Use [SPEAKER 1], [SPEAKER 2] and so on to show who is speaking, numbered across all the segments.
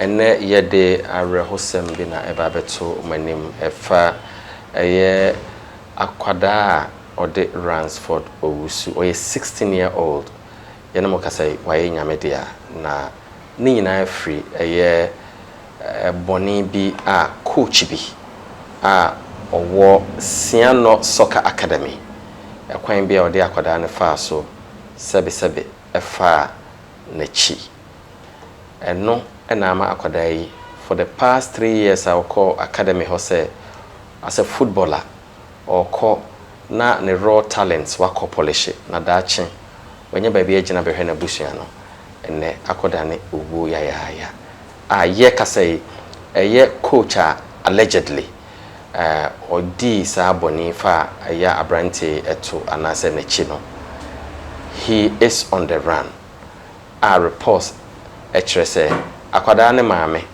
[SPEAKER 1] ene yede arehosem bi na eba beto manim efa eye akwada ode Ransford Owusu oye 16-year-old yena mo kasai waye nyamedia na ni nyina free eye boni bi a coach bi a owo Siano Soccer Academy ekwan bi a ode akwada ne fa so sebe efa na chi eno enama akwada yi for the past 3 years I will call academy hose as a footballer or call na ne raw talents wako polish na dachi wenye baby agina behwe na busua no ene akwada ne ubu ya ye kasai eye coach allegedly odi sa boni fa ya abrante eto anase na chi no he is on the run reports etrese akwada ne maame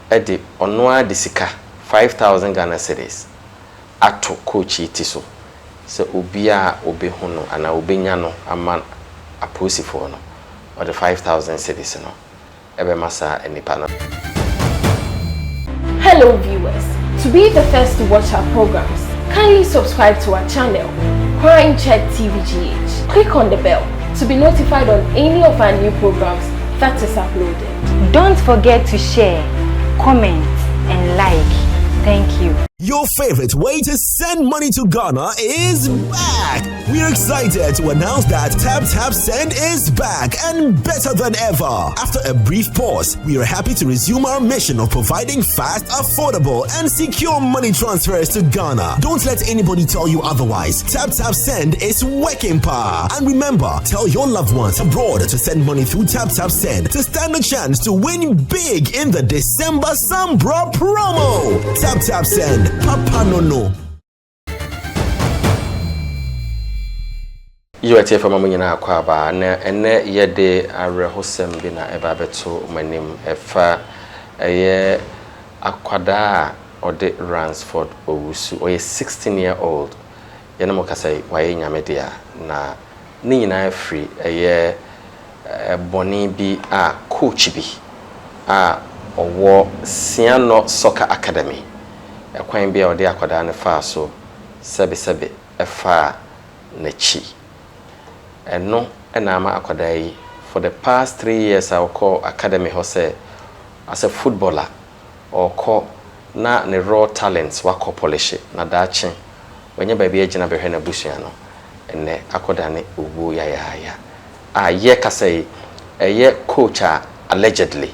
[SPEAKER 1] edi onwa disika 5,000 Ghana cedis ato coach iti so se obia obehuno ana obenya no ama aposifo no or the 5,000 cedis no ebe masa enipa no.
[SPEAKER 2] Hello viewers, to be the first to watch our programs, kindly subscribe to our channel Crime Check TVGH. Click on the bell to be notified on any of our new programs that is uploaded.
[SPEAKER 3] Don't forget to share, comment and like. Thank you.
[SPEAKER 4] Your favorite way to send money to Ghana is back. We're excited to announce that Tap Send is back and better than ever. After a brief pause, we are happy to resume our mission of providing fast, affordable, and secure money transfers to Ghana. Don't let anybody tell you otherwise. Tap Send is working power. And remember, tell your loved ones abroad to send money through Tap Send to stand a chance to win big in the December Sambra promo. Tap Send. Papa no.
[SPEAKER 1] You are here for Mamina Kwaba, ene yede arehosem bi na eba beto manim efa eye akwada ode Ransford Owusu oye 16-year-old yena mo kasai waye nyamedia na ni nyina free eye boni bi a coach bi a owo Siano Soccer Academy ekwan bi a ode akwada ne fa so sebe efa na chi eno enama akwada yi for the past 3 years I will call academy hose as a footballer or call na ne raw talents wako polish na dachi wenye baby agina behwe na busua no ene akwada ne ubu ya ye kasai eye coach allegedly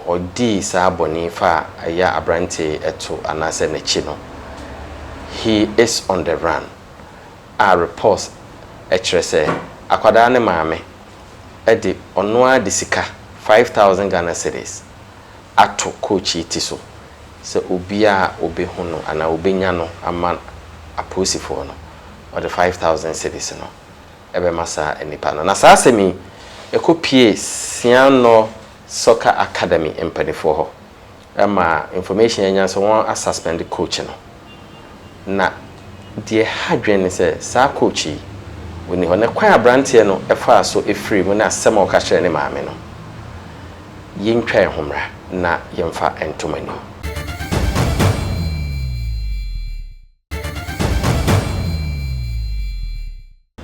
[SPEAKER 1] odi sa boni fa ya abrante eto anase na chi no he is on the run reports etrese akwada ne maame edi onwa disika 5,000 Ghana cedis ato coach iti so se obia obehuno ana obenya no ama aposifo no or the 5,000 cedis no ebe masa enipa no na saa semi ekopie Siano Soccer Academy empanifo ho ama information enya so won suspend coach no na die hadwen se saa coach woni ho ne kwan abrantie no efa so efiri mu na asem o ka kire ne maame no yintwa ehomra na yemfa entomani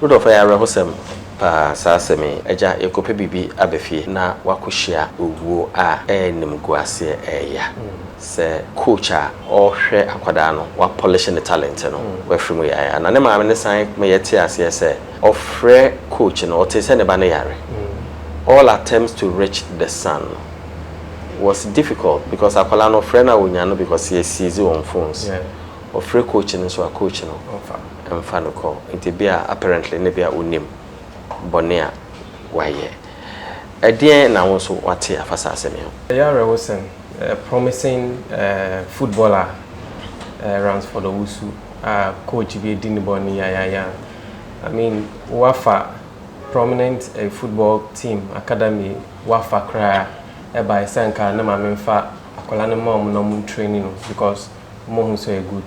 [SPEAKER 1] Rodolfo ya rehosem pa sasemi eja ekope bibi abefie na wakohia owuo a enim guase eya se coach a ohwe akwada no wa polish the talent no wa frimu ya na ne maame ne san me yete ase se ofre coach no otese ne ba ne yare all attempts to reach the sun was difficult because akwala no friend na wonya no because he sees on phones ofre coach no so a coach no emfa no call it be apparently ne bia onim bonia waye edien na won so wate afasa asemi ho
[SPEAKER 5] yare wosen promising footballer Ransford Owusu coach bi di ni boni ya I mean wafa prominent football team academy wafa kra by senka na ma memfa akola ne mom no mu training no because mo hu so good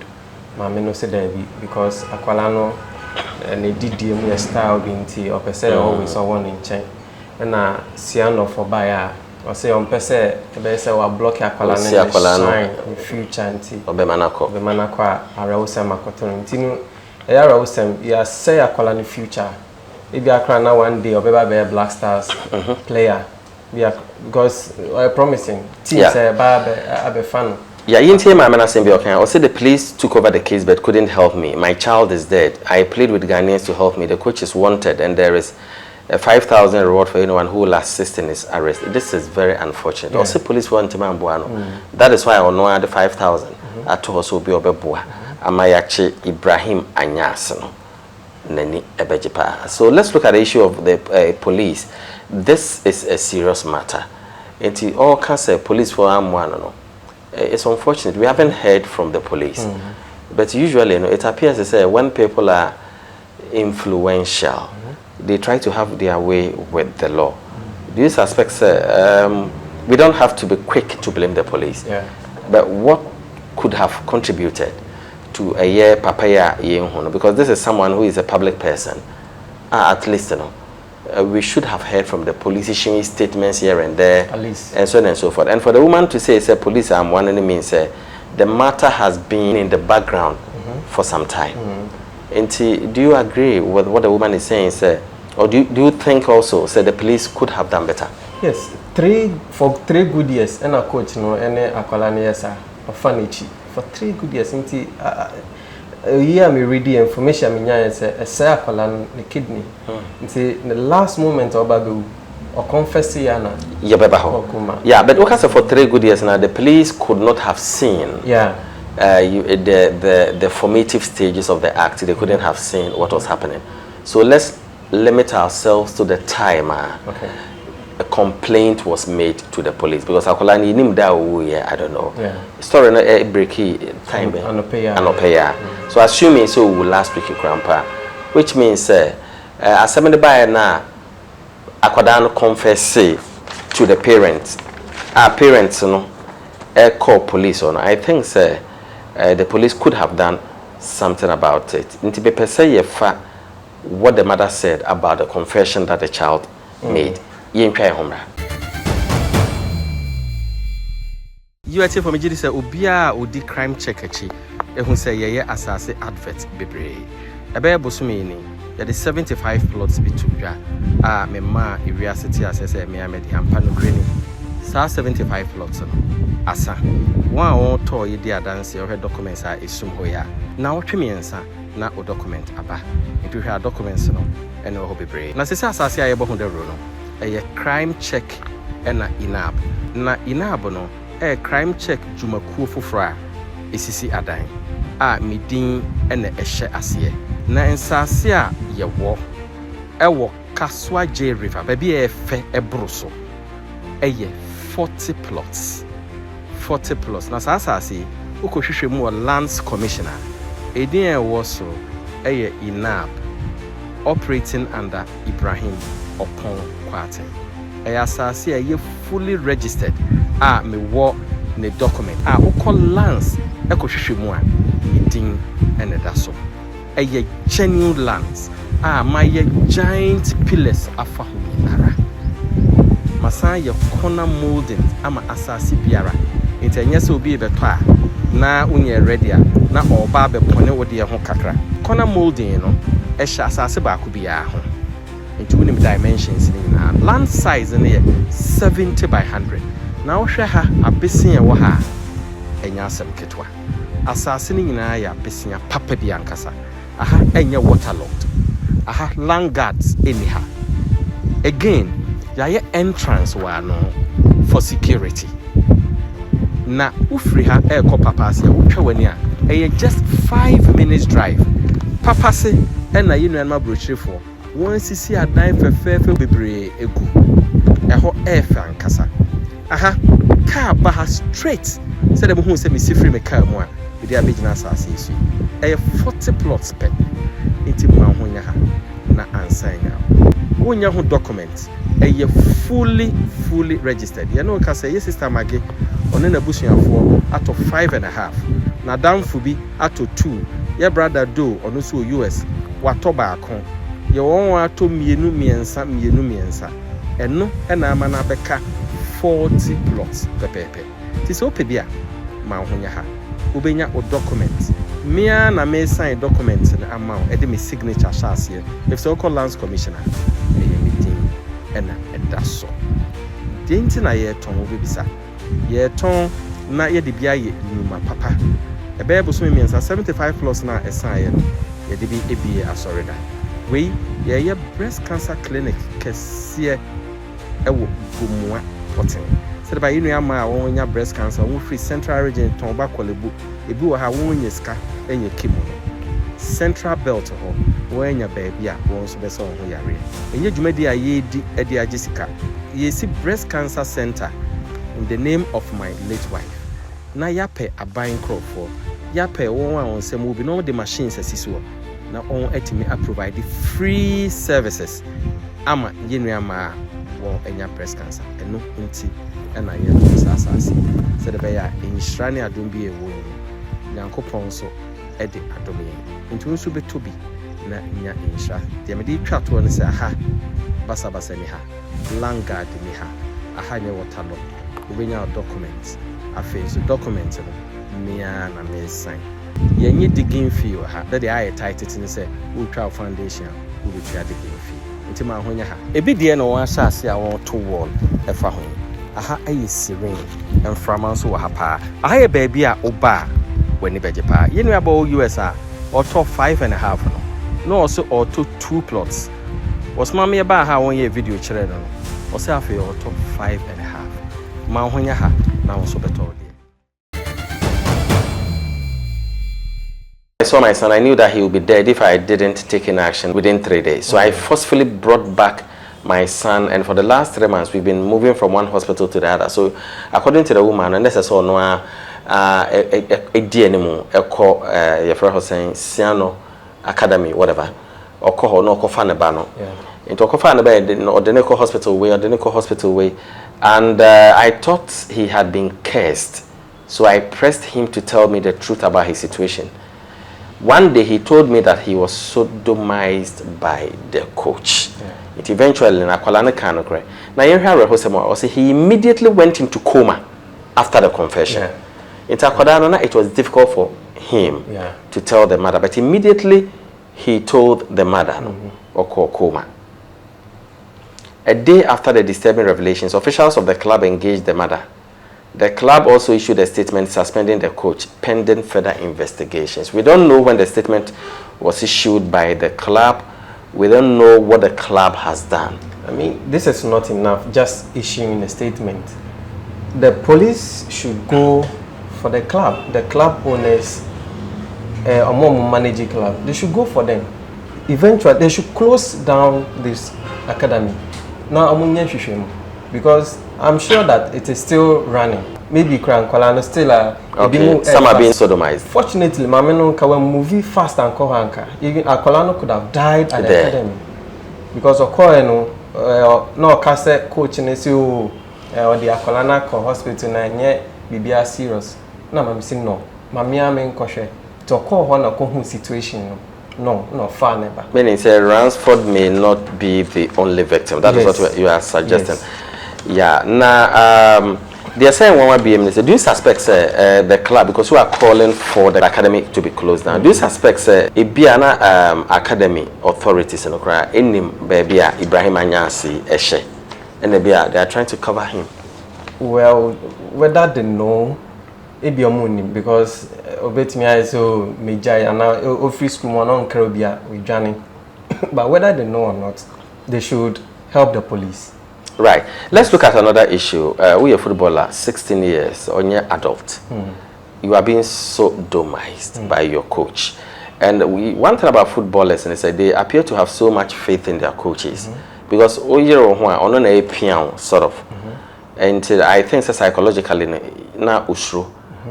[SPEAKER 5] ma me no se there because akola no ne didie mu style bi nti opese always on in chain na Siano for buyer I say on pese ebe say wa block akwala shine in future nti obemanako arawusem akotono nti no e arawusem ya say akwala in future maybe akra na one day obeba be Black Stars player because promising team say ba be fan.
[SPEAKER 1] Yeah, you didn't hear my man saying, okay, I said the police took over the case but couldn't help me. My child is dead. I plead with Ghanaians to help me. The coach is wanted and there is a 5,000 reward for anyone who will assist in his arrest. This is very unfortunate. Also, police want to man buano. That is why I know the 5,000. I told also be obebua. Amayachi Ibrahim Anyasano. Neni ebejipa. So let's look at the issue of the police. This is a serious matter. It all cancer police for amwano. It's unfortunate. We haven't heard from the police. But usually, it appears to say when people are influential, they try to have their way with the law. Do you suspect, we don't have to be quick to blame the police. But what could have contributed to a year papaya yenhono? Because this is someone who is a public person. At least, we should have heard from the police issuing statements here and there, at least, and so on and so forth. And for the woman to say, police are one enemy, means the matter has been in the background for some time. And do you agree with what the woman is saying, or do you think also, the police could have done better?
[SPEAKER 5] Yes, for 3 good years, and a coach, and a colonizer, or furniture for 3 good years. Yeah, me read the information. Me a circle the kidney. The last moment of babu or confess yana.
[SPEAKER 1] Yeah, but what for 3 good years now? The police could not have seen. The formative stages of the act. They couldn't have seen what was happening. So let's limit ourselves to the time.
[SPEAKER 5] Okay.
[SPEAKER 1] A complaint was made to the police because I don't know. Story no breaky time anopeya. So assuming so we last week grandpa, which means as somebody by now akwadan confess to the parents. Our parents call police on. I think the police could have done something about it. Nti be say what the mother said about the confession that the child made. You are for me, say Ubia Udi crime check who say ye assassin advert bebre. A bear bosumini, that is 75 plots between Mema, Iria City, as I say, me and Pano Green. Sa 75 plots asa. One or two idea dance or documents are isum hoya. Now, Trimiansa, not o document aba. If you have documents and no hobby brave. Nasisa Sasia Ebo the Runo. A crime check and inab. Na inabono, a crime check Jumaku Fufra, Isisi Adine. Midin and a she asie. Na in Sasia ye walk. A walk Kaswa J River, baby a fe a brusso. A ye 40 plots. 40 plots. Na Sasasi, Ukoshimu Lands Commissioner. A dear was so a inab operating under Ibrahim upon Quarten. A assassin a fully registered. Me war ne document. Oko lands ekoshishimu meeting and daso. A genuine lands. My giant pillars afa huminara. Masaya corner molding ama assassin biara. Intanyese obi betwa na unye ready na oba be pone wode ye ho kakra. Corner molding no e sha assassin ba ku biya ho. Into unim dimensions in land size in 70 by 100. Now share ha abesia wa ha enya asem ketwa. Assassin nyina ya abesia papa bi ankasa. Aha enya waterlogged. Aha land guards anyhow. Again, ya entrance wa no for security. Na ufri ha eko papasi ya utwa wani a just 5 minutes drive. Papasi na yinu ma brochure for one sisi adan fefefe bebre egu eho efa ankasa aha car ba straight say dem hu say me sifri me car mu a we abegina asase isu 40 plots per inti ma ho nya ha na ansanya wonya ho document fully registered you know ka say sister mage ono na busuafo ato 5.5 na damfo bi ato 2 ye brother do ono so US wato ba akon ye won ato mienu miensa eno na ama na beka
[SPEAKER 6] 40 plots pepepe. This opedia ma honya ha. Ubenya o document. Mia na me sign document na amount. Ede me signature shas here. If so call lands commissioner. Meeting ena edaso. Denti na ye ton obebisa. Ye ton na ye de bia ye numa papa. Ebe bo so me 75 plus na esan ye no. Ye de bi ebie asoreda. We ye breast cancer clinic kese ewo gumwa potin. Said by you know my own breast cancer, we free central region Tomba Kolebu, ebi wo ha won yeska enye kimo. Central belt ho, when your baby a won so beso ho yare. Enye dwumadi a ye di e di agisika. Ye see breast cancer center in the name of my late wife. Na yape aban crofo. Yape won a won sem obi no the machines asiso. Na on etimi a provide free services. Ama yenua ma won enya breast cancer. Eno nti and I am Sassy. Said the bear in Shrani Adum be a woman. Yankopon so Eddie Adomi. Into Sube to be Nya in Shra. The Medi chat one say, aha, Basabaseniha, Langard Niha, Ahanya Watalo, Ubina documents. A face documents Mia and a sign. Ye need digging fee or ha, that the eye tight it and say, Ultra Foundation, who will try digging fee. Into my honya. A bit dear no one says I want to wall a fahon. Aha ayi serene and framanso wa hapa. Aha ye baby a oba when beje pa. Yenu abo US or top 5.5 no. No also or 2 plots. Was mama ye ba ha won ye video chere no. O se afi or top 5.5. Ma honya ha na so beto dey.
[SPEAKER 1] I saw my son. I knew that he would be dead if I didn't take in action within 3 days. So I forcefully brought back my son, and for the last 3 months we've been moving from one hospital to the other. So according to the woman, and this is all no a DNM your friend was saying Siano Academy, whatever, or call no Kofanabano. Into Kofanabay or the Neko Hospital way or the Neko Hospital way. And I thought he had been cursed. So I pressed him to tell me the truth about his situation. One day he told me that he was sodomized by the coach. It eventually na kwalane kanokre. Na yenhwa rehosemo o say he immediately went into coma after the confession. It was difficult for him to tell the mother, but immediately he told the mother or coma. A day after the disturbing revelations, officials of the club engaged the mother. The club also issued a statement suspending the coach pending further investigations. We don't know when the statement was issued by the club. We don't know what the club has done.
[SPEAKER 5] I mean, this is not enough, just issuing a statement. The police should go for the club. The club owners, or more managing club, they should go for them. Eventually, they should close down this academy. Now, because I'm sure that it is still running. Maybe Krankwalano still
[SPEAKER 1] okay. Some are being sodomized.
[SPEAKER 5] Fortunately, Mameno can movie fast and Kohanka. Even Akolano could have died at the academy. Because Okoeno no cassette coach in or the Akolana hospital and yet BBR serious. No, I'm saying no. Mamia men koshe. To call one a kohun situation. No, far never.
[SPEAKER 1] Meaning, say Ransford may not be the only victim. That is what you are suggesting. Yes. Yeah. Now, they are saying one BM. Do you suspect the club, because you are calling for the academy to be closed down? Do you suspect Ibiana academy authorities in Okra in baby Ibrahim Anyasi Eshe, and they are trying to cover him?
[SPEAKER 5] Well, whether they know, because obetimi I so Mijay and now office school one on Caribbean with Johnny. But whether they know or not, they should help the police.
[SPEAKER 1] Right. Let's look at another issue. We are footballer, 16 years, on your adult. You are being sodomized by your coach. And one thing about footballers is that they appear to have so much faith in their coaches. Because on a piano sort of. And I think psychologically na usru.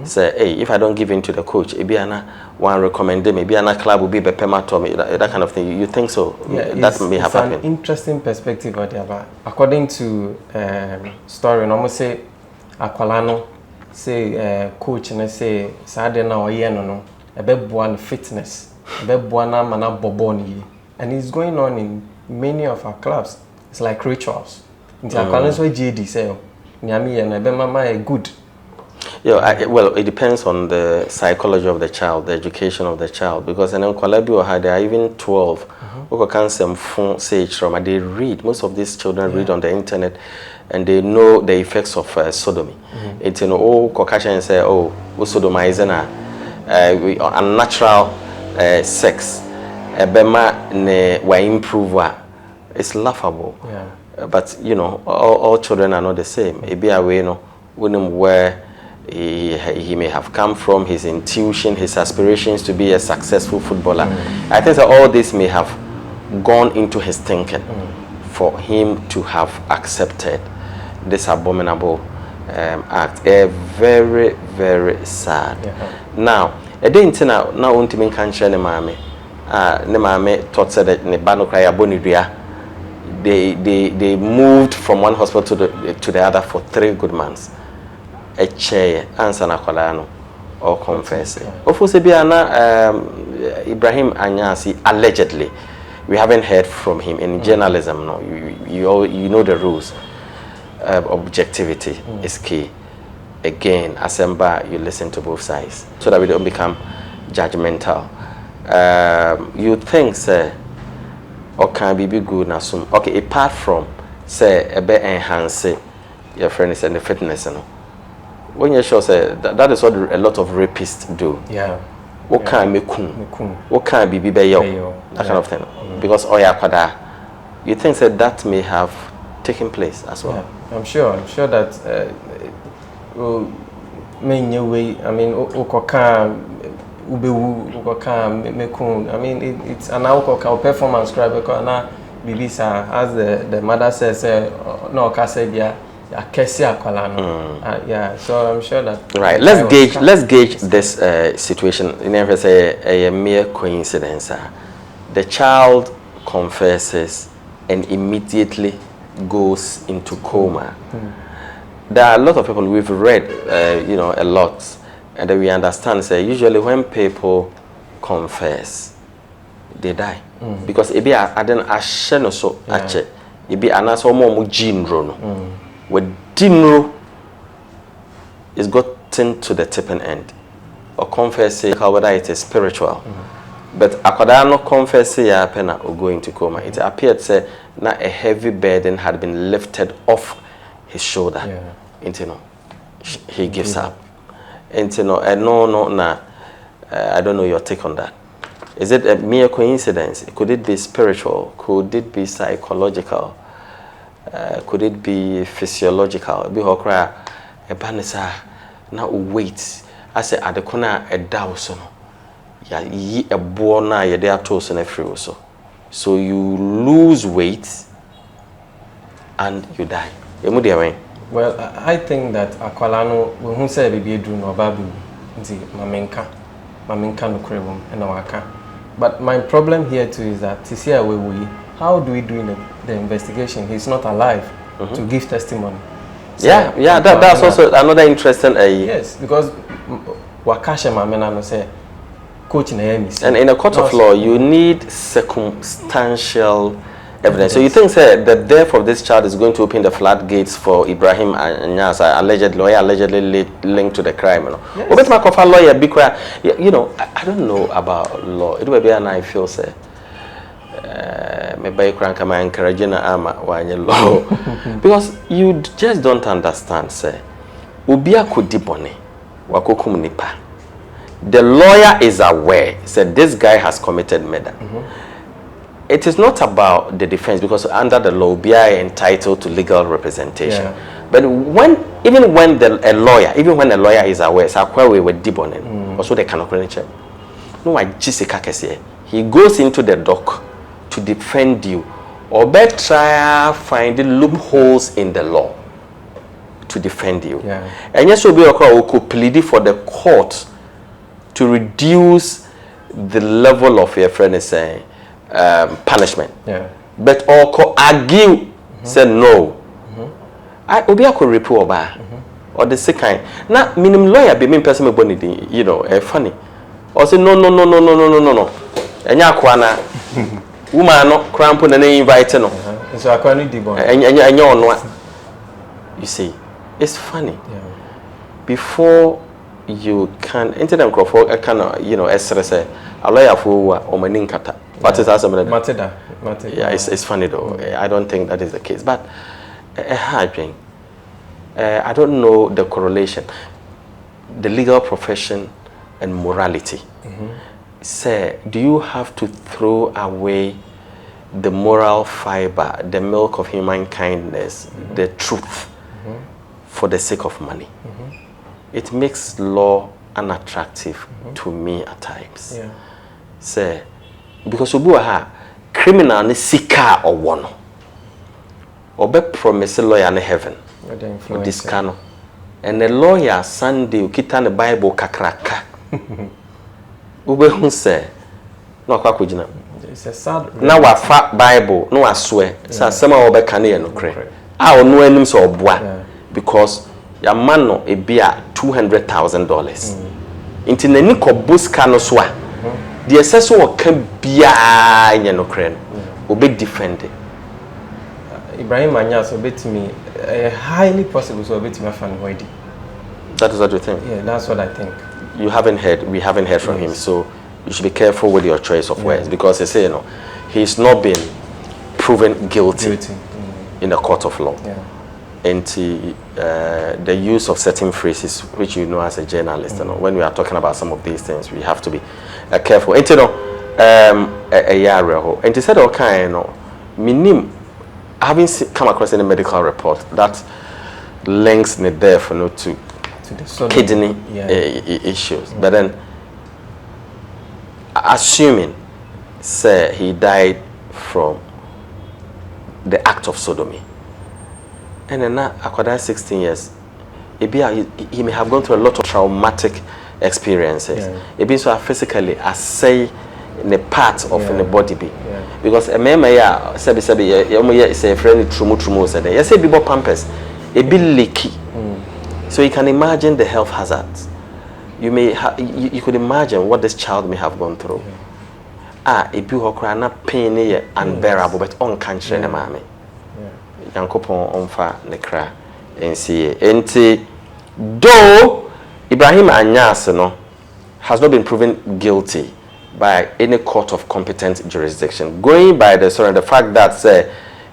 [SPEAKER 1] Say, hey, if I don't give in to the coach, maybe one recommend them, maybe another club will be bepemato, that kind of thing. You think so?
[SPEAKER 5] Yeah,
[SPEAKER 1] that may have happened.
[SPEAKER 5] It's an interesting perspective. According to story, I almost say Aqualano say coach and say Saturday now no a bit fitness, a bit mana boboni, and it's going on in many of our clubs. It's like rituals. It's Aqualano's way JD say nyame na be mama good.
[SPEAKER 1] Yeah, well, it depends on the psychology of the child, the education of the child, because in Kwalabi or there are even 12 who can some phone say trauma. They read. Most of these children read on the internet, and they know the effects of sodomy. It's Caucasian say, oh, sodomizing unnatural sex. Bema ne wa improve. It's laughable.
[SPEAKER 5] Yeah.
[SPEAKER 1] But all children are not the same. It be a way, where he may have come from, his intuition, his aspirations to be a successful footballer. I think that all this may have gone into his thinking for him to have accepted this abominable act. Very, very sad. Now, a day into now won't even can't ne mame thought said that ne bano cry abonidia. They moved from one hospital to the other for 3 good months. A chair answer na kwalano or confess. Ibrahim Anyasi allegedly, we haven't heard from him in journalism. No, you know the rules. Objectivity is key. Again, Asemba, you listen to both sides so that we don't become judgmental. You think, sir, or can be good na sum. Okay, apart from say a bit enhance your friends and the fitness, when you sure say that is what a lot of rapists do.
[SPEAKER 5] Yeah.
[SPEAKER 1] What can be kun? What can be beyo? That kind of thing. Because kwada, you think that may have taken place as well.
[SPEAKER 5] Yeah. I'm sure that main way. I mean, I mean, it's an alcohol performance crime because now Bibisa, as the mother says, no, Casadia, yeah. So I'm sure that.
[SPEAKER 1] Right. Let's gauge this situation. You never say a mere coincidence. The child confesses and immediately goes into coma. There are a lot of people we've read, a lot. And then we understand, say, usually when people confess, they die. Because it be a then a sheno so ache. It be an aso mo jinro no. When jinro is gotten to the tipping end, or confess whether it is spiritual. But akoda no confess ya pena or go into coma. It appeared say na a heavy burden had been lifted off his shoulder. He gives up. And I don't know your take on that. Is it a mere coincidence? Could it be spiritual? Could it be psychological? Could it be physiological? Be hokra a banisa na wait. I say adekona a dawso no. Ya yi a bona ya dey atos na free also. So you lose weight and you die. Emu dey wen.
[SPEAKER 5] Well, I think that Akwalano, when say baby do no babu, nti mamenka no krebum and waka. But my problem here too is that how do we do the investigation? He's not alive to give testimony. So,
[SPEAKER 1] that's also another interesting.
[SPEAKER 5] Yes, because wakasha mamena no say coach na yemi.
[SPEAKER 1] And in a court of law, you need circumstantial evidence. So you think the death of this child is going to open the floodgates for Ibrahim Anyasa, allegedly linked to the crime?
[SPEAKER 5] Yes.
[SPEAKER 1] Lawyer, I don't know about law. It will be an I feel say. Maybe I'm encouraging law because you just don't understand. Say, Ubia kudibone wakokum nipa. The lawyer is aware. Said this guy has committed murder. It is not about the defense because under the law, we are entitled to legal representation. Yeah. But even when a lawyer is aware, we were deboning. Also, they cannot check. No, he goes into the dock to defend you, or better try finding loopholes in the law to defend you.
[SPEAKER 5] Yeah.
[SPEAKER 1] And yes, we could plead for the court to reduce the level of your friend is saying. Punishment.
[SPEAKER 5] Yeah.
[SPEAKER 1] But or argue say no. I obi akọ report ba or the second. Now minimum lawyer be mean person me boni funny. Or say no. Enya akwa na woman no cramp na invite no.
[SPEAKER 5] So akwa ni di bon.
[SPEAKER 1] Enya ono. You see. It's funny.
[SPEAKER 5] Yeah.
[SPEAKER 1] Before you can internet microphone can say a lawyer for or maninkata. What is that?
[SPEAKER 5] Mateda.
[SPEAKER 1] Yeah, it's funny though. I don't think that is the case. But I don't know the correlation. The legal profession and morality. Say, do you have to throw away the moral fiber, the milk of human kindness, the truth, for the sake of money? It makes law unattractive to me at times.
[SPEAKER 5] Yeah.
[SPEAKER 1] Say, because obu ha criminal ni sika or one, or be promise lawyer in heaven with this cano, and the lawyer Sunday ukita the Bible kakraka. Ube hun say no akwa kujina.
[SPEAKER 5] It's a sad.
[SPEAKER 1] Na wa fa Bible no aswe. Sa sema obe kane no kre. A ono anim so oboa because ya man no e bia $200,000. Inti nani ko buska no so a the excess wo ka bia nya no kre no obe defend it.
[SPEAKER 5] Ibrahim Anya so betimi highly possible so betimi fan hoidi.
[SPEAKER 1] That is what you think?
[SPEAKER 5] Yeah, that's what I think.
[SPEAKER 1] We haven't heard from him, so you should be careful with your choice of words because they say, he's not been proven guilty. In a court of law.
[SPEAKER 5] Yeah.
[SPEAKER 1] And the use of certain phrases, which you know as a journalist, when we are talking about some of these things, we have to be careful. And a year ago, and said, okay, minim, I haven't come across any medical report that links the death to kidney issues. But then, assuming, say, he died from the act of sodomy, and then after 16 years, he may have gone through a lot of traumatic experiences. It means so physically assay in the part of the body be. Because a man say a friend trumu said yes say people pampers a bit leaky. So you can imagine the health hazards. You may you could imagine what this child may have gone through. A bi hokra na pain ye unbearable but on country na mame. Yankopon onfa ne kra ensie. Enti though Ibrahim Anyas no has not been proven guilty by any court of competent jurisdiction. Going by the fact that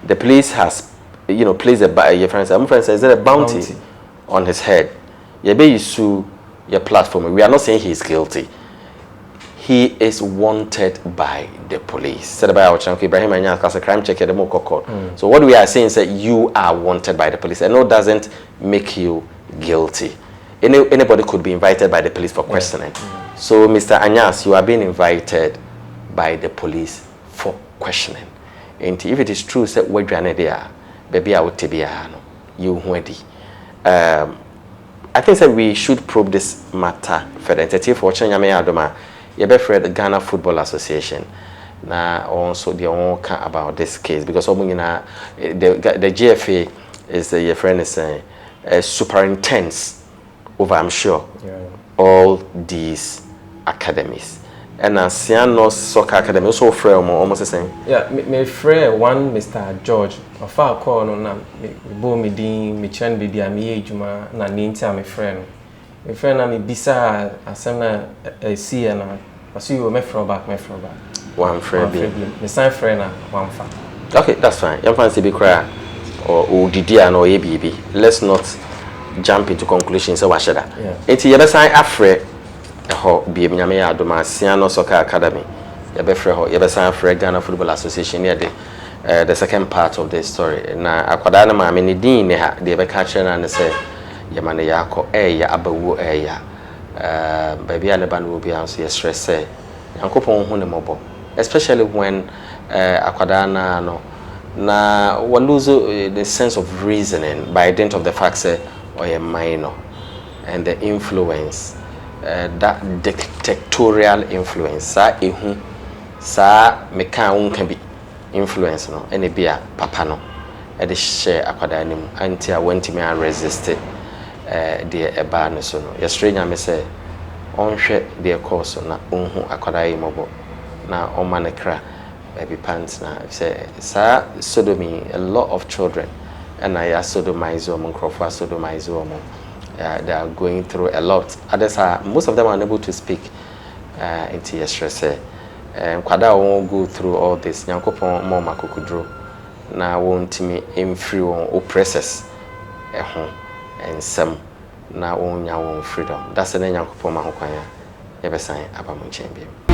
[SPEAKER 1] the police has placed your friend says is there a bounty on his head. You be sue your platform. We are not saying he is guilty. He is wanted by the police. Said by our channel, Ibrahim Anyas as a crime check at the Moko court. So what we are saying is that you are wanted by the police, and no doesn't make you guilty. Anybody could be invited by the police for questioning. So Mr. Anyas, you are being invited by the police for questioning. And if it is true, say where there, baby, I would be you ready. I think that we should probe this matter further. For watching Adoma, you better the Ghana Football Association. Now also they won't care about this case because the GFA is your friend is saying super intense over, I'm sure, all these academies. And Siano Soccer Academy also free almost the same.
[SPEAKER 5] Yeah, my friend one Mr. George. Of our call no na me bo me din me chen be dia me ejuma na ninti my friend. My friend na me bisa asem na see na aso you me from back.
[SPEAKER 1] One friend be.
[SPEAKER 5] Me sign friend na one fa.
[SPEAKER 1] Okay, that's fine. You fancy be cry or didi and or baby. Let's not jump into conclusions so washada. Enti you be sign afre ho be nyame adoma Siano Soccer Academy. You be free ho you be sign afre Ghana Football Association here the second part of the story. Na akwada na ma me ni din ne ha de be ka kire na say ye ma ne yakọ ya abawu ya baby and ban will be answer yes stress say yankopon hu ne mobo, especially when akwada na no na we lose the sense of reasoning by dint of the fact say or a minor and the influence that dictatorial influence sa me kan can be influence no ene bia papa no e de share akwada nim anti a wanti me resist de eba no so no yesterday nya me say onhwe de course na onhu akwada yi mobo na o man kra baby pants na say sa sodomy a lot of children and I sodomize them, Crawford sodomize them. They are going through a lot. Others are, most of them are unable to speak into yesterday. Kwada won't go through all this. Nyankopon mo makokudro na won't me free on oppressors and some na won nya won freedom. That's the Nyankopon ma hokwanya. Yebe san abamu champion.